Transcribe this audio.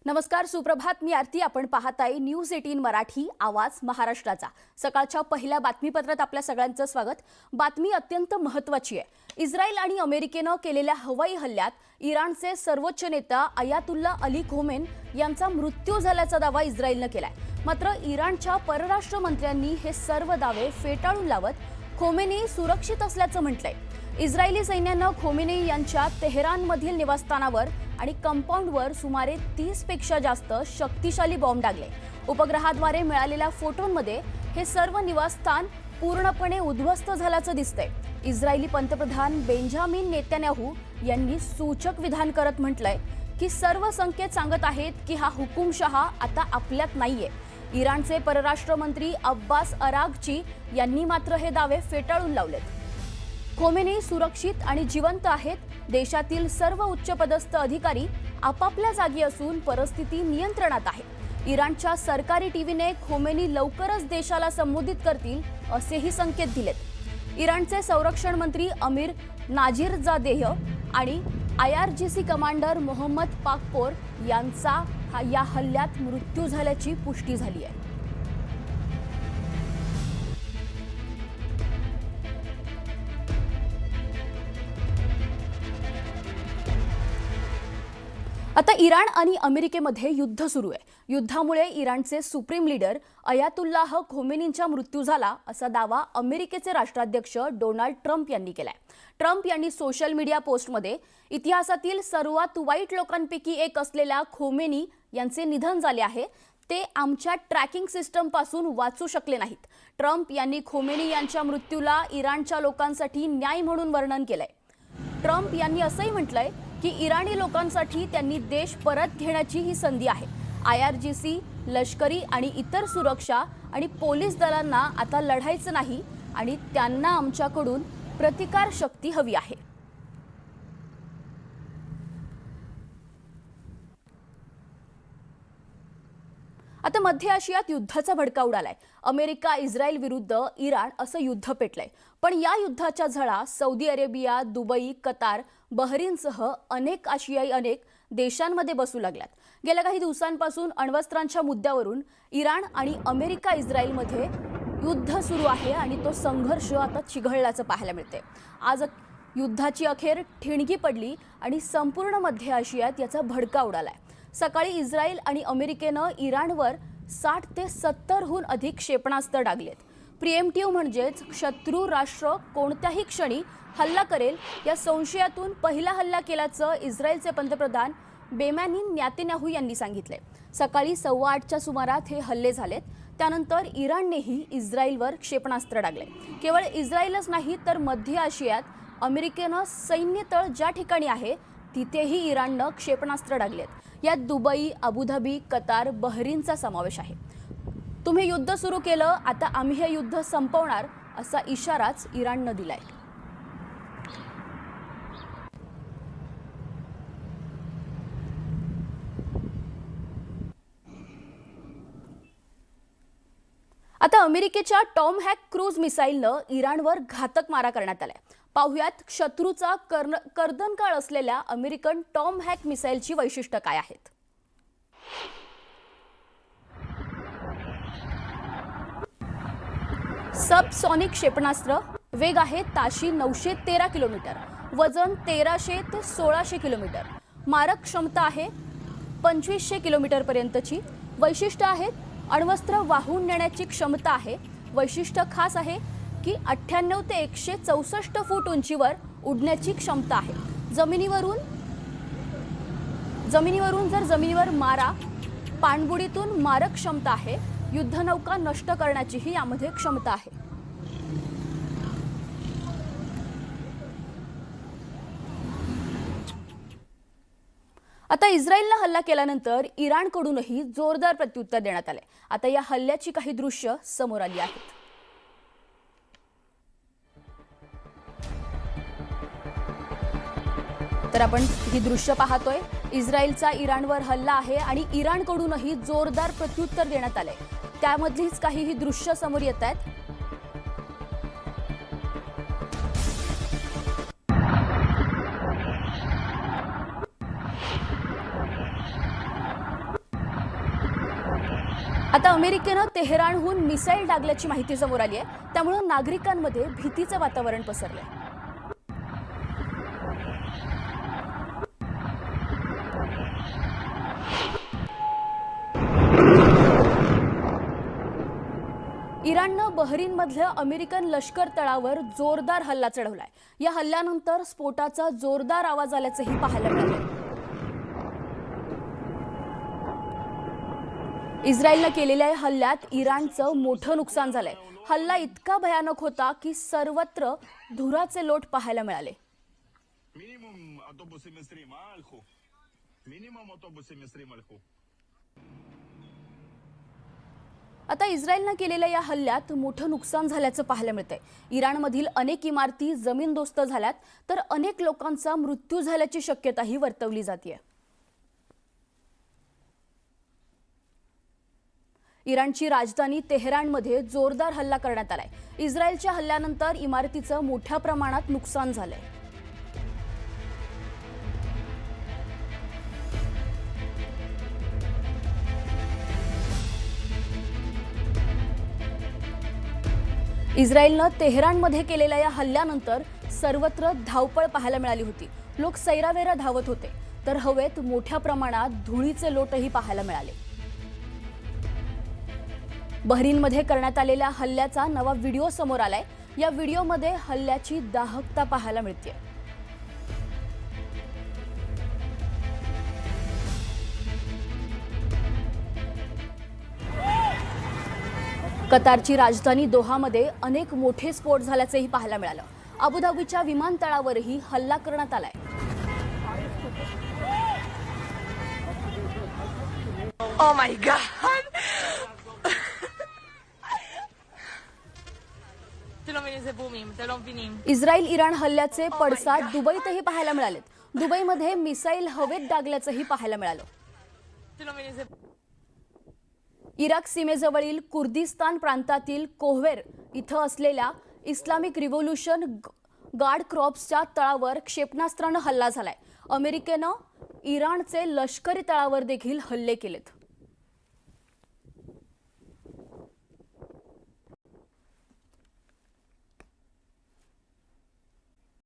नमस्कार, सुप्रभात. मी आरती. आपण पाहताय न्यूज 18 मराठी, आवाज महाराष्ट्राचा. सकाळच्या पहिल्या बातमीपत्रात आपल्या सगळ्यांचं स्वागत. बातमी अत्यंत महत्त्वाची आहे. इस्रायल आणि अमेरिकेनं केलेल्या हवाई हल्ल्यात इराणचे सर्वोच्च नेता अयातुल्ला अली खोमेनी यांचा मृत्यू झाल्याचा दावा इस्रायलनं केलाय. मात्र इराणच्या परराष्ट्र मंत्र्यांनी हे सर्व दावे फेटाळून लावत खोमेनी सुरक्षित असल्याचं म्हटलंय. इस्रायली सैन्यानं खोमेनी यांच्या तेहरानमधील निवासस्थानावर आणि कंपाऊंडवर सुमारे 30 पेक्षा जास्त शक्तिशाली बॉम्ब डागले. उपग्रहाद्वारे मिळालेल्या फोटोंमध्ये हे सर्व निवासस्थान पूर्णपणे उद्ध्वस्त झाल्याचं दिसतंय. इस्रायली पंतप्रधान बेंजामिन नेतन्याहू यांनी सूचक विधान करत म्हटलंय की सर्व संकेत सांगत आहेत की हा हुकुमशहा आता आपल्यात नाहीये. इराणचे परराष्ट्र मंत्री अब्बास अराघची यांनी मात्र हे दावे फेटाळून लावलेत. खोमेनी सुरक्षित आणि जिवंत आहेत. देशातील सर्व उच्चपदस्थ अधिकारी आपापल्या जागी असून परिस्थिती नियंत्रणात आहे. इराणच्या सरकारी टीव्हीने खोमेनी लवकरच देशाला संबोधित करतील असेही संकेत दिलेत. इराणचे संरक्षण मंत्री अमीर नाजीरजादेह आणि IRGC कमांडर मोहम्मद पाकपोर यांचा या हल्ल्यात मृत्यू झाल्याची पुष्टी झाली आहे. आता इराण आणि अमेरिकेमध्ये युद्ध सुरू आहे. युद्धामुळे इराणचे सुप्रीम लीडर अयातुल्लाह खोमेनींचा मृत्यू झाला असा दावा अमेरिकेचे राष्ट्राध्यक्ष डोनाल्ड ट्रम्प यांनी केलाय. ट्रम्प यांनी सोशल मीडिया पोस्टमध्ये इतिहासातील सर्वात वाईट लोकांपैकी एक असलेल्या खोमेनी यांचे निधन झाले आहे. ते आमच्या ट्रॅकिंग सिस्टम पासून वाचू शकले नाहीत. ट्रम्प यांनी खोमेनी यांच्या मृत्यूला इराणच्या लोकांसाठी न्याय म्हणून वर्णन केलंय. ट्रम्प यांनी असंही म्हटलंय की इराणी लोकांसाठी त्यांनी देश परत घेण्याची ही संधी आहे. IRGC, लष्करी आणि इतर सुरक्षा आणि पोलीस दलांना आता लढायचं नाही आणि त्यांना आमच्याकडून प्रतिकार शक्ती हवी आहे. आता मध्य आशियात युद्धाचा भडका उडालाय. अमेरिका इस्रायल विरुद्ध इराण असं युद्ध पेटलंय. पण या युद्धाच्या झळा सौदी अरेबिया, दुबई, कतार, बहरीनसह अनेक देशांमध्ये बसू लागल्यात. गेल्या काही दिवसांपासून अण्वस्त्रांच्या मुद्द्यावरून इराण आणि अमेरिका इस्रायलमध्ये युद्ध सुरू आहे आणि तो संघर्ष आता चिघळल्याचं पाहायला मिळते. आज युद्धाची अखेर ठिणगी पडली आणि संपूर्ण मध्य आशियात याचा भडका उडालाय. सकाळी इस्रायल आणि अमेरिकेनं इराणवर 60 ते 70हून अधिक क्षेपणास्त्र डागलेत. प्रिएम्प्टिव्ह म्हणजेच शत्रू राष्ट्र कोणत्याही क्षणी हल्ला करेल या संशयातून पहिला हल्ला केल्याचं इस्रायलचे पंतप्रधान बेंजामिन नेतन्याहू यांनी सांगितले. सकाळी 8:15च्या सुमारात हे हल्ले झालेत. त्यानंतर इराणनेही इस्रायलवर क्षेपणास्त्र डागले. केवळ इस्रायलच नाही तर मध्य आशियात अमेरिकेनं सैन्य तळ ज्या ठिकाणी आहे तिथेही इराणनं क्षेपणास्त्र डागलेत. यात दुबई, अबुधाबी, कतार, बहरीनचा समावेश आहे. तुम्ही युद्ध सुरू केलं, आता आम्ही हे युद्ध संपवणार असा इशाराच इराणनं दिलाय. आता अमेरिकेच्या टॉम हॅक क्रूज मिसाईलनं इराणवर घातक मारा करण्यात आलाय. पाहुयात शत्रूचा कर्दनकाळ असलेल्या अमेरिकन टॉम हॅक मिसाईलची वैशिष्ट्य काय आहेत. सबसॉनिक क्षेपणास्त्र, वेग आहे ताशी 913 किलोमीटर, वजन 1300 ते 1600 किलोमीटर, मारक क्षमता आहे 2500 किलोमीटर पर्यंतची. वैशिष्ट्य आहेत अण्वस्त्र वाहून नेण्याची क्षमता आहे. वैशिष्ट्य खास आहे की 98 ते 164 फूट उंचीवर उडण्याची क्षमता आहे. जमिनीवर मारा, पाणबुडीतून मारक क्षमता आहे. युद्धनौका नष्ट करण्याचीही यामध्ये क्षमता आहे. आता इस्रायलनं हल्ला केल्यानंतर इराणकडूनही जोरदार प्रत्युत्तर देण्यात आले. आता या हल्ल्याची काही दृश्य समोर आली आहेत. तर आपण ही दृश्य पाहतोय. इस्रायलचा इराणवर हल्ला आहे आणि इराणकडूनही जोरदार प्रत्युत्तर देण्यात आले. त्यामधलीच काही ही दृश्य समोर येत आहेत. आता अमेरिकेनं तेहरानहून मिसाईल डागल्याची माहिती समोर आली आहे, त्यामुळे नागरिकांमध्ये भीतीचं वातावरण पसरलंय. इराणनं बहरीनमधल्या अमेरिकन लष्कर तळावर जोरदार हल्ला चढवलाय. या हल्ल्यानंतर स्फोटाचा जोरदार आवाज आल्याचंही पाहायला मिळालं. इस्रायलनं केलेल्या या हल्ल्यात इराणचं मोठं नुकसान झालंय. हल्ला इतका भयानक होता की सर्वत्र धुराचे लोट पाहायला मिळाले. आता इस्रायलनं केलेल्या या हल्ल्यात मोठं नुकसान झाल्याचं पाहायला मिळतंय. इराणमधील अनेक इमारती जमीनदोस्त झाल्यात, तर अनेक लोकांचा मृत्यू झाल्याची शक्यताही वर्तवली जाते. इराणची राजधानी तेहरानमध्ये जोरदार हल्ला करण्यात आलाय. इस्रायलच्या हल्ल्यानंतर इमारतीचं मोठ्या प्रमाणात नुकसान झालंय. इस्रायलनं तेहरानमध्ये केलेल्या या हल्ल्यानंतर सर्वत्र धावपळ पाहायला मिळाली होती. लोक सैरावैरा धावत होते, तर हवेत मोठ्या प्रमाणात धुळीचे लोटही पाहायला मिळाले. बहरीनमध्ये करण्यात आलेल्या हल्ल्याचा नवा व्हिडिओ समोर आलाय. या व्हिडिओमध्ये हल्ल्याची दाहकता पाहायला मिळते. कतारची राजधानी दोहामध्ये अनेक मोठे स्फोट झाल्याचंही पाहायला मिळालं. अबुधाबीच्या विमानतळावरही हल्ला करण्यात आलाय. Oh my God! Israel Iran हल्ल्याचे पडसाद दुबईतही पाहायला मिळालेत. दुबईमध्ये मिसाईल हवेत डागल्याचंही पाहायला मिळालं. इराक सीमेजवळील कुर्दिस्तान प्रांतातील कोहवेर इथं असलेल्या इस्लामिक रिव्होल्यूशन गार्ड क्रॉप्सच्या तळावर क्षेपणास्त्रानं हल्ला झालाय. अमेरिकेनं इराणचे लष्करी तळावर देखील हल्ले केलेत.